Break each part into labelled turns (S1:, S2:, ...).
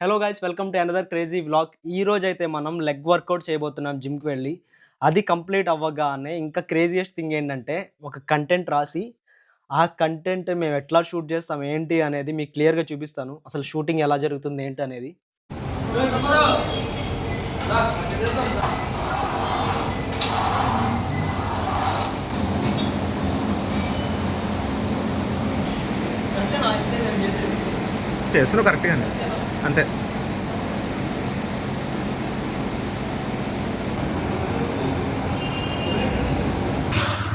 S1: Hello guys welcome to another crazy vlog. ఈ రోజు అయితే మనం లెగ్ వర్కౌట్ చేయబోతున్నాం జిమ్‌కి వెళ్ళి. అది కంప్లీట్ అవ్వగానే ఇంకా క్రేజియస్ట్ థింగ్ ఏంటంటే ఒక కంటెంట్ రాసి, ఆ కంటెంట్ మేము ఎట్లా షూట్ చేస్తాం ఏంటి అనేది మీకు క్లియర్‌గా చూపిస్తాను. అసలు షూటింగ్ ఎలా జరుగుతుంది ఏంటి అనేది.
S2: చేస్తున్నావు కరెక్ట్‌గానే. అంతే.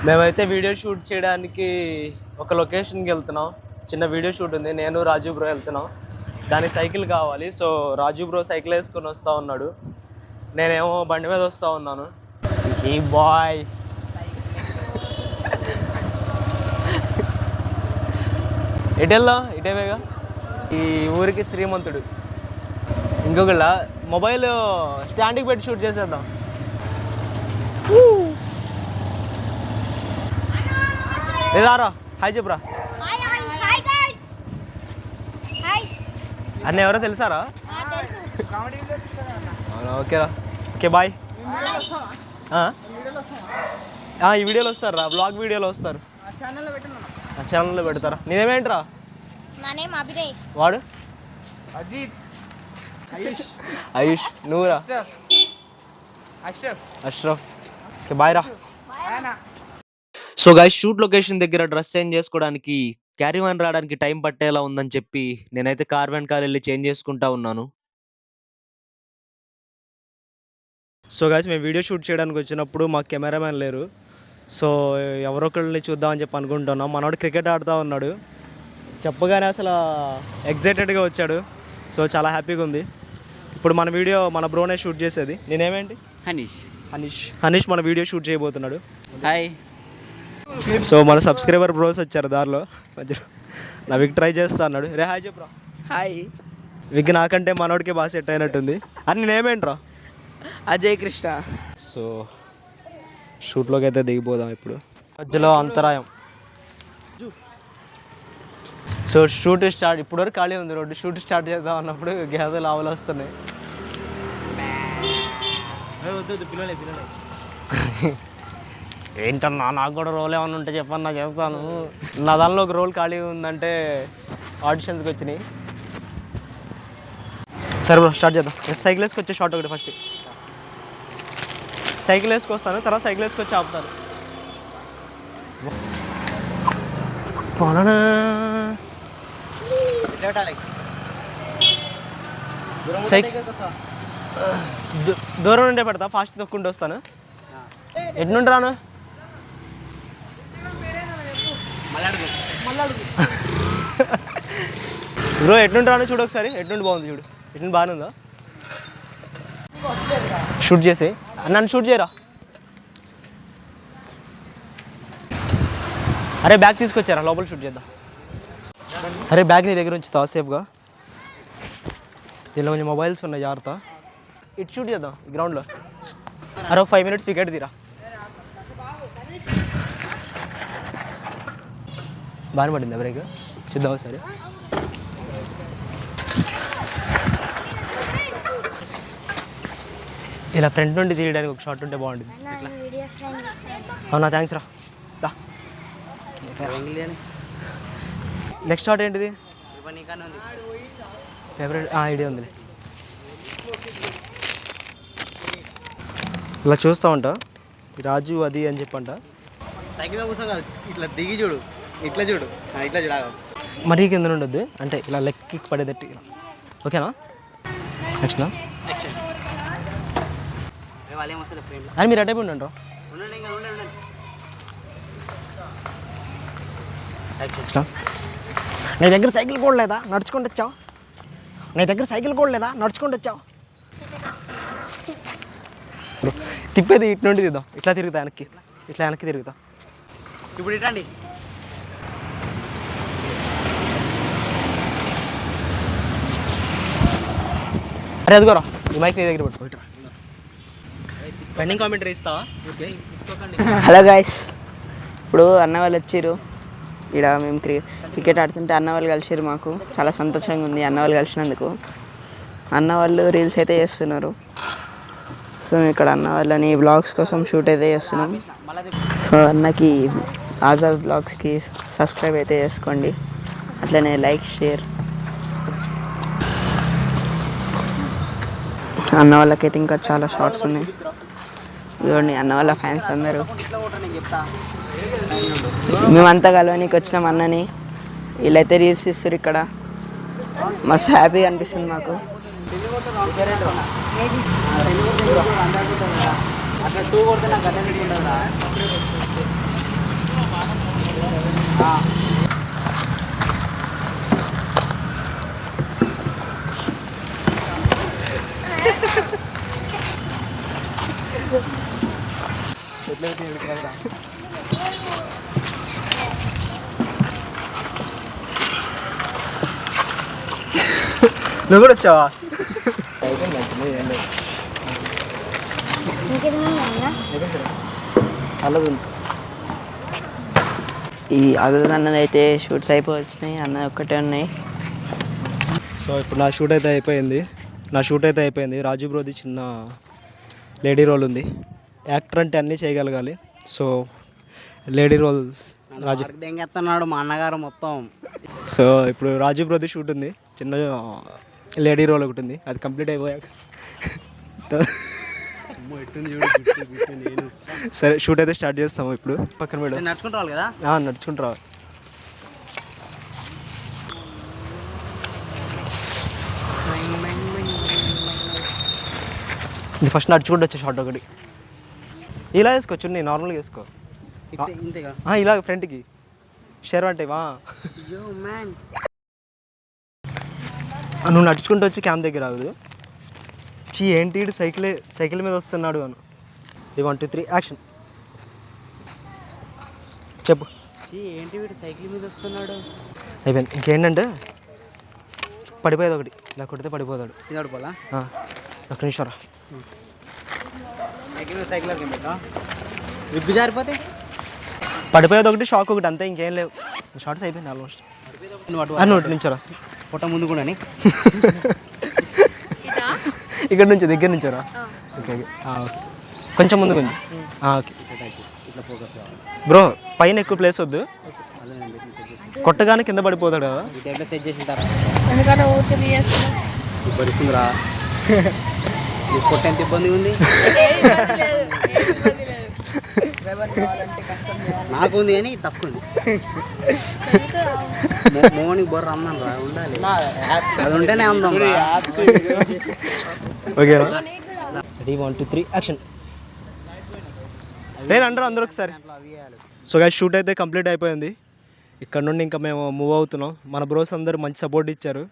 S1: మేమైతే వీడియో షూట్ చేయడానికి ఒక లొకేషన్‌కి వెళ్తున్నాం. చిన్న వీడియో షూట్ ఉంది. నేను రాజు బ్రో వెళ్తున్నాం. దానికి సైకిల్ కావాలి. సో రాజు బ్రో సైకిల్ వేసుకొని వస్తా ఉన్నాడు. నేనేమో బండి మీద వస్తా ఉన్నాను. ఈ బాయ్ ఎటెల్లా ఇటేవేగా. ఈ ఊరికి శ్రీమంతుడు. ఇంకొకళ్ళ మొబైల్ స్టాండ్కి పెట్టి షూట్ చేసేద్దాం. రారా హాయ్ చెప్పురా. అన్న ఎవరో తెలుసారా? అవునా, ఓకేరా. Okay bye. ఈ వీడియోలో వస్తారు రా, బ్లాగ్ వీడియోలో వస్తారు. ఛానల్లో పెడతారా? నేనేమేంట్రా? వాడు ఆయుష్. నువ్వురా? అష్రఫ్. ఓకే బాయ్ రా. సో గైస్, షూట్ లొకేషన్ దగ్గర డ్రెస్ చేంజ్ చేసుకోవడానికి క్యారీవాన్ రావడానికి టైం పట్టేలా ఉందని చెప్పి నేనైతే కార్ వెనకాల వెళ్ళి చేంజ్ చేసుకుంటా ఉన్నాను. సో గైస్, మేము వీడియో షూట్ చేయడానికి వచ్చినప్పుడు మా కెమెరామ్యాన్ లేరు. సో ఎవరో ఒకళ్ళని చూద్దామని చెప్పి అనుకుంటున్నాం. మనోడు క్రికెట్ ఆడుతూ ఉన్నాడు. చెప్పగానే అసలు ఎగ్జైటెడ్గా వచ్చాడు. సో చాలా హ్యాపీగా ఉంది. ఇప్పుడు మన వీడియో మన బ్రోనే షూట్ చేసేది. నేనేమేంటి హనీష్ మన వీడియో షూట్ చేయబోతున్నాడు.
S3: హాయ్.
S1: సో మన సబ్స్క్రైబర్ బ్రోస్ వచ్చారు దారిలో. నా విక్ ట్రై చేస్తా అన్నాడు. రే హాయ్ చెప్పరా.
S3: హాయ్.
S1: విక్ నాకంటే మనోడికి బాగా సెట్ అయినట్టుంది. అని నేనేమేంట్రా?
S3: అజయ్ కృష్ణ.
S1: సో షూట్లోకి అయితే దిగిపోదాం ఇప్పుడు. మధ్యలో అంతరాయం. So shoot start. ఇప్పుడు వరకు ఖాళీ ఉంది రోడ్డు. షూట్ స్టార్ట్ చేద్దాం అన్నప్పుడు గేదెలు ఆవులు వస్తున్నాయి. ఏంటన్నా, నాకు కూడా రోల్ ఏమన్నా ఉంటే చెప్పన్నా చేస్తాను. నా దానిలో ఒక రోల్ ఖాళీ ఉందంటే ఆడిషన్స్కి వచ్చినాయి. సరే బ్రో, స్టార్ట్ చేద్దాం. సైకిల్ వేసుకొచ్చే షార్ట్ ఒకటి. ఫస్ట్ సైకిల్ వేసుకొస్తాను, తర్వాత సైకిల్ వేసుకొచ్చి ఆపుతాను. దూరం నుండే పెడతా, ఫాస్ట్ తొక్కుంటూ వస్తాను. ఎటు నుండి రాను? బ్రో ఎటు నుండి రాను చూడు ఒకసారి. ఎటు నుండి బాగుంది చూడు. ఎటు నుండి బాగానే ఉందా? షూట్ చేసి నన్ను షూట్ చేయరా. అరే బ్యాగ్ తీసుకొచ్చారా, లోపల షూట్ చేద్దాం. అరే బ్యాగ్ నీ దగ్గర ఉంచుతావా సేఫ్గా? దీనిలో కొంచెం మొబైల్స్ ఉన్నాయి, జాగ్రత్త. ఇటు షూట్ చేద్దాం గ్రౌండ్లో. అరే 5 minutes వికెట్ తీరా. బాగానే పడింది బ్రేక్. చూద్దాం ఒకసారి. ఇలా ఫ్రంట్ నుండి తీయడానికి ఒక షాట్ ఉంటే బాగుంటుంది. అవునా, థ్యాంక్స్ రా. నెక్స్ట్ షాట్ ఏంటిది? ఫేవరెట్ ఐడియా ఉందిలే. ఇలా చూస్తూ ఉంటా రాజు అది అని చెప్పంట.
S3: సైకిల్ కూర్చో కాదు, ఇట్లా దిగి చూడు. ఇట్లా చూడు, ఇట్లా చూడ.
S1: మరీ కింద ఉండొద్దు, అంటే ఇలా లెక్కి పడేదట్టు ఇలా. ఓకేనా? నెక్స్ట్ అని మీరు అటైపు ఉండండి. నీ దగ్గర సైకిల్ కూడా లేదా? నడుచుకుంటూ వచ్చావు. నీ దగ్గర సైకిల్ కూడా లేదా? నడుచుకుంటూ వచ్చావు. తిప్పేది ఇటు నుండి తీద్దాం. ఇట్లా తిరుగుతా వెనక్కి, ఇట్లా వెనక్కి తిరుగుతా.
S3: ఇప్పుడు ఇటండి.
S1: అరే అదిగోరా, ఈ మైక్ నీ దగ్గర పట్టుకో. పెండింగ్ కామెంటరీ ఇస్తావా? ఓకే.
S3: హలో గాయస్, ఇప్పుడు అన్న వాళ్ళు వచ్చారు. ఇక్కడ మేము క్రికెట్ ఆడుతుంటే అన్న వాళ్ళు కలిసారు. మాకు చాలా సంతోషంగా ఉంది అన్న వాళ్ళు కలిసినందుకు. అన్న వాళ్ళు రీల్స్ అయితే చేస్తున్నారు. సో ఇక్కడ అన్న వాళ్ళని బ్లాగ్స్ కోసం షూట్ అయితే చేస్తున్నాం. సో అన్నకి ఆజాద్ బ్లాగ్స్కి సబ్స్క్రైబ్ అయితే చేసుకోండి, అట్లనే లైక్ షేర్. అన్న వాళ్ళకైతే ఇంకా చాలా షార్ట్స్ ఉన్నాయి. చూడండి అన్న వాళ్ళ ఫ్యాన్స్ అందరూ. మేమంతా కలవనీకి వచ్చినాం అన్నని. వీళ్ళైతే రీల్స్ ఇస్తారు ఇక్కడ. మస్తు హ్యాపీగా అనిపిస్తుంది మాకు.
S1: నువ్వు కూడా వచ్చావా? ఈ ఆజాద్ అన్నది అయితే షూట్స్ అయిపోవచ్చినాయి, అన్న ఒక్కటే ఉన్నాయి. సో ఇప్పుడు నా షూట్ అయితే అయిపోయింది. రాజు బ్రోది చిన్న లేడీ రోల్ ఉంది. యాక్టర్ అంటే అన్నీ చేయగలగాలి. సో లేడీ రోల్ రాజు
S3: దెంగెత్తన్నాడు మా అన్నగారు మొత్తం.
S1: సో ఇప్పుడు రాజు బ్రోది షూట్ ఉంది, చిన్న లేడీ రోల్ ఒకటి ఉంది. అది కంప్లీట్ అయిపోయాక సరే షూట్ అయితే స్టార్ట్ చేస్తాము. ఇప్పుడు పక్కన మేడం
S3: నడుచుకుంటూ రావాలి కదా.
S1: నడుచుకుంటూ రావాలి. ఇది ఫస్ట్ నడుచుకుంటూ వచ్చే షార్ట్ ఒకటి. ఇలా వేసుకో, చున్నీ నార్మల్గా వేసుకో. ఇలా ఫ్రంట్కి షేర్ అంటే నువ్వు నడుచుకుంటూ వచ్చి క్యాంప్ దగ్గర ఆగదు. ఏంటి సైకిల్ మీద వస్తున్నాడు అను. 1 2 3 యాక్షన్. చెప్పు.
S3: ఏంటి వీడు సైకిల్ మీద వస్తున్నాడు.
S1: అయిపోయింది. ఇంకేంటంటే పడిపోయేది ఒకటి, ఇలా కొడితే పడిపోతాడు.
S3: పడిపోలా
S1: ఒక్క నిమిషం రా.
S3: సైకిల్ విగ్గు జారిపోతే
S1: పడిపోయేది ఒకటి, షాక్ ఒకటి, అంతే. ఇంకేం లేవు. షార్ట్స్ అయిపోయింది ఆల్మోస్ట్. ఒకటి నిమిషం రా.
S3: పొట్ట ముందు కూడా
S1: ఇక్కడ నుంచి దగ్గర నుంచి రా. ఓకే ఓకే, కొంచెం ముందు కొంచెం. ఓకే బ్రో, పైన ఎక్కువ ప్లేస్ వద్దు, కొట్టగానే కింద పడిపోతాడు కదా.
S3: సెట్ చేసిన పరిస్థితిరా. కొట్ట ఎంత ఇబ్బంది ఉంది. నాకు ఉంది కానీ తక్కువ ఉంది. మోనికి బొర్ర అందాం రా, ఉండాలి. అది ఉంటేనే అందాం.
S1: Okay ready 1 2 3 action. నేను అందరూ ఒకసారి. సో గైస్ షూట్ అయితే కంప్లీట్ అయిపోయింది. ఇక్కడ నుండి ఇంకా మేము మూవ్ అవుతున్నాం. మన బ్రోస్ అందరూ మంచి సపోర్ట్ ఇచ్చారు.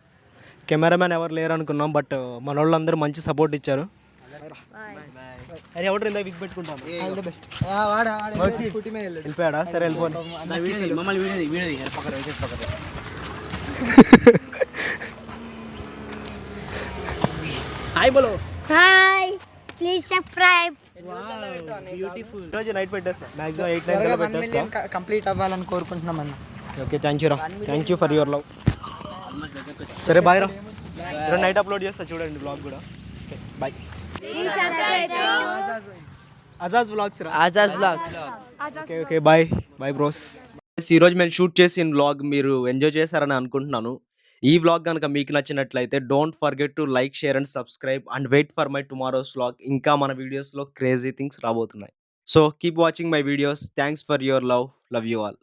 S1: కెమెరామ్యాన్ ఎవరు లేరు అనుకున్నాం, బట్ మన వాళ్ళందరూ మంచి సపోర్ట్ ఇచ్చారు. అరే ఎవరు ఇందా విగ్ పెట్టుకుంటాను. వెళ్ళిపోయాడా? సరే వెళ్ళిపోండి. హాయ్ బోలో.
S4: Hi, please subscribe.
S1: బ్యూటిఫుల్. ఈరోజు నైట్ పెట్టేస్తా, మ్యాక్సిమం 8 9 కల్లా పెట్టేస్తా.
S3: కంప్లీట్ అవ్వాలని కోరుకుంటున్నాం అన్న.
S1: ఓకే థ్యాంక్ యూ రా, thank you for your love. సరే బాయ్ రా. ఈరోజు నైట్ అప్లోడ్ చేస్తా, చూడండి బ్లాగ్ కూడా. Okay bye. అజాజ్ బ్లాగ్స్ రా.
S3: Azad blogs.
S1: Okay okay bye bye bros. ఈరోజు మేము షూట్ చేసిన వ్లాగ్ మీరు ఎంజాయ్ చేశారని అనుకుంటున్నాను. ఈ వ్లాగ్ కనుక మీకు నచ్చినట్లయితే don't forget to like, share and subscribe and wait for my tomorrow's vlog. ఇంకా మన వీడియోస్లో క్రేజీ థింగ్స్ రాబోతున్నాయి. So keep watching my videos. Thanks for your love. Love you all.